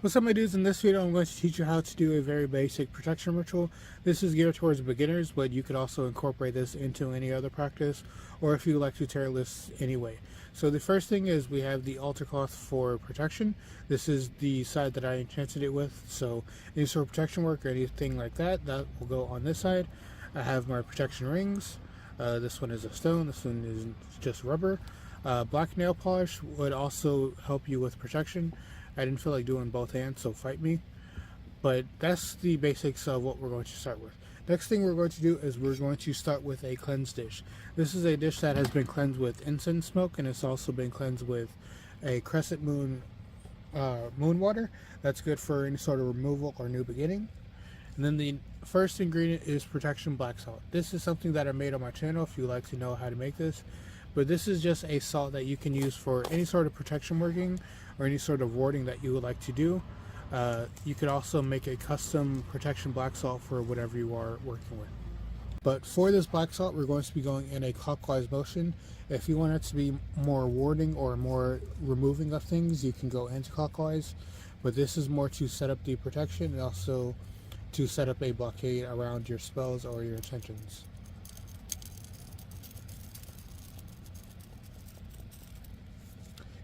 What's up my dudes, in this video I'm going to teach you how to do a very basic protection ritual. This is geared towards beginners, but you could also incorporate this into any other practice, or if you like to tarot lists anyway. So the first thing is we have the altar cloth for protection. This is the side that I enchanted it with, so any sort of protection work or anything like that, that will go on this side. I have my protection rings. This one is a stone, this one is just rubber. Black nail polish would also help you with protection. I didn't feel like doing both hands, so fight me. But that's the basics of what we're going to start with. Next thing we're going to do is we're going to start with a cleanse dish. This is a dish that has been cleansed with incense smoke, and it's also been cleansed with a crescent moon water. That's good for any sort of removal or new beginning. And then the first ingredient is protection black salt. This is something that I made on my channel if you like to know how to make this. But this is just a salt that you can use for any sort of protection working or any sort of warding that you would like to do. You could also make a custom protection black salt for whatever you are working with. But for this black salt, we're going to be going in a clockwise motion. If you want it to be more warding or more removing of things, you can go anti-clockwise. But this is more to set up the protection and also to set up a blockade around your spells or your intentions.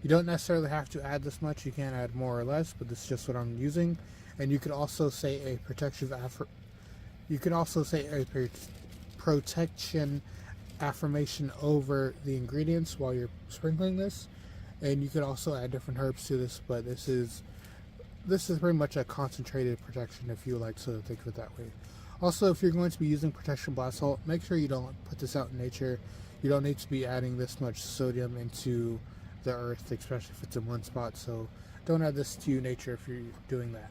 You don't necessarily have to add this much, you can add more or less, but this is just what I'm using. And you could also say a protection affirmation over the ingredients while you're sprinkling this. And you could also add different herbs to this, but this is pretty much a concentrated protection if you like to think of it that way. Also, if you're going to be using protection black salt, make sure you don't put this out in nature. You don't need to be adding this much sodium into the earth, especially if it's in one spot, so don't add this to nature if you're doing that.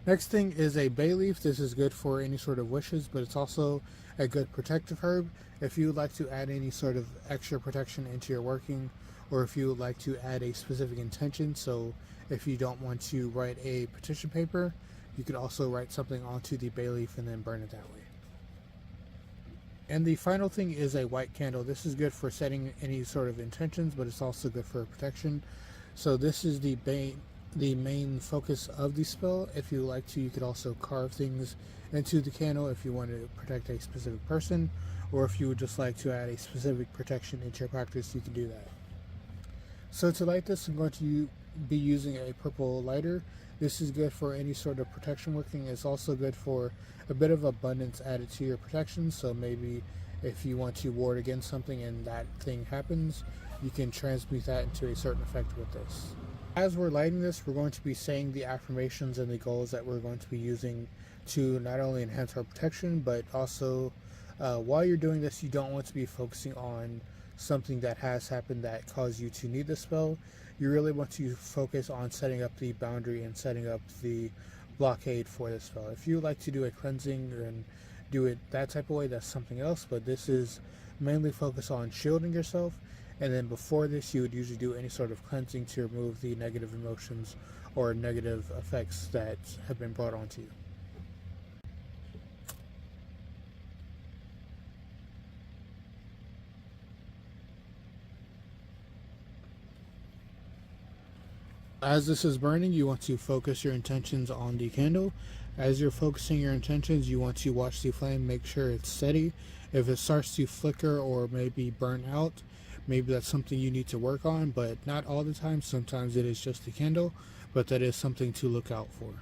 Next thing is a bay leaf. This is good for any sort of wishes, but it's also a good protective herb if you would like to add any sort of extra protection into your working, or if you would like to add a specific intention. So if you don't want to write a petition paper, you could also write something onto the bay leaf and then burn it that way. And the final thing is a white candle. This is good for setting any sort of intentions, but it's also good for protection. So this is the main focus of the spell. If you like to, you could also carve things into the candle if you want to protect a specific person, or if you would just like to add a specific protection into your practice, you can do that. So to light this, I'm going to be using a purple lighter. This is good for any sort of protection working. It's also good for a bit of abundance added to your protection. So maybe if you want to ward against something and that thing happens, you can transmute that into a certain effect with this. As we're lighting this, we're going to be saying the affirmations and the goals that we're going to be using to not only enhance our protection, but also while you're doing this, you don't want to be focusing on something that has happened that caused you to need the spell. You really want to focus on setting up the boundary and setting up the blockade for the spell. If you like to do a cleansing and do it that type of way, that's something else, but this is mainly focused on shielding yourself. And then before this, you would usually do any sort of cleansing to remove the negative emotions or negative effects that have been brought onto you. As this is burning, you want to focus your intentions on the candle. As you're focusing your intentions, you want to watch the flame, make sure it's steady. If it starts to flicker or maybe burn out, maybe that's something you need to work on, but not all the time. Sometimes it is just the candle, but that is something to look out for.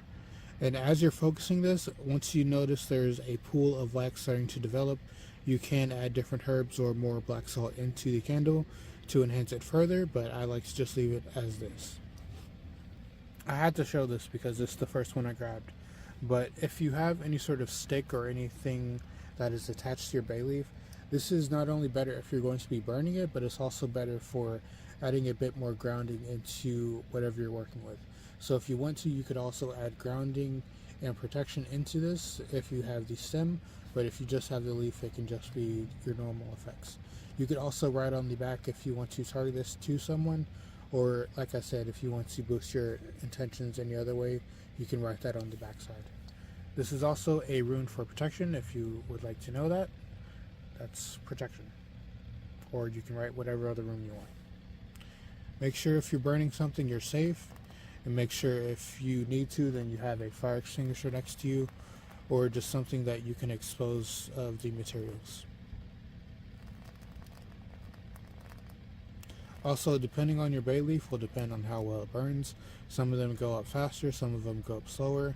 And as you're focusing this, once you notice there's a pool of wax starting to develop, you can add different herbs or more black salt into the candle to enhance it further, but I like to just leave it as this. I had to show this because it's the first one I grabbed. But if you have any sort of stick or anything that is attached to your bay leaf, this is not only better if you're going to be burning it, but it's also better for adding a bit more grounding into whatever you're working with. So if you want to, you could also add grounding and protection into this if you have the stem, but if you just have the leaf, it can just be your normal effects. You could also write on the back if you want to target this to someone, or like I said, if you want to boost your intentions any other way, you can write that on the back side. This is also a rune for protection if you would like to know that. That's protection. Or you can write whatever other rune you want. Make sure if you're burning something, you're safe. And make sure if you need to, then you have a fire extinguisher next to you, or just something that you can expose of the materials. Also, depending on your bay leaf will depend on how well it burns. Some of them go up faster, some of them go up slower.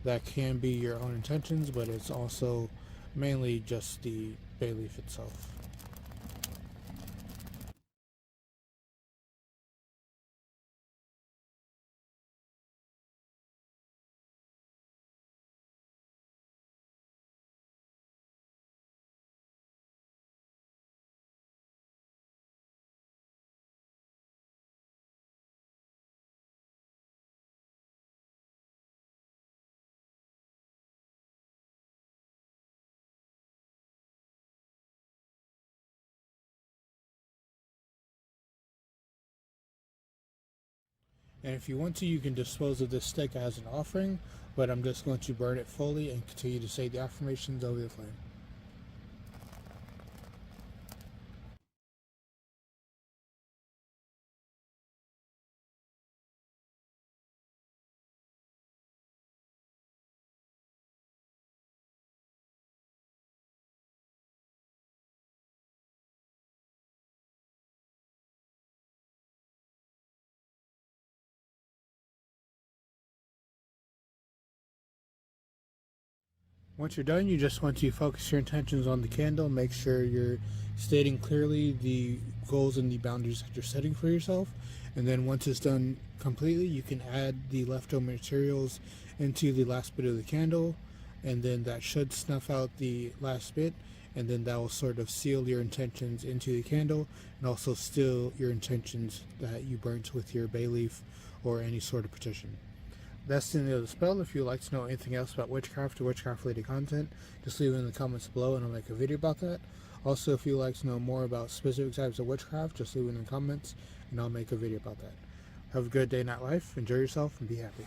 That can be your own intentions, but it's also mainly just the bay leaf itself. And if you want to, you can dispose of this stick as an offering, but I'm just going to burn it fully and continue to say the affirmations over the flame. Once you're done, you just want to focus your intentions on the candle. Make sure you're stating clearly the goals and the boundaries that you're setting for yourself. And then once it's done completely, you can add the leftover materials into the last bit of the candle. And then that should snuff out the last bit. And then that will sort of seal your intentions into the candle and also seal your intentions that you burnt with your bay leaf or any sort of petition. That's the end of the spell. If you'd like to know anything else about witchcraft or witchcraft related content, just leave it in the comments below and I'll make a video about that. Also, if you'd like to know more about specific types of witchcraft, just leave it in the comments and I'll make a video about that. Have a good day, night life. Enjoy yourself and be happy.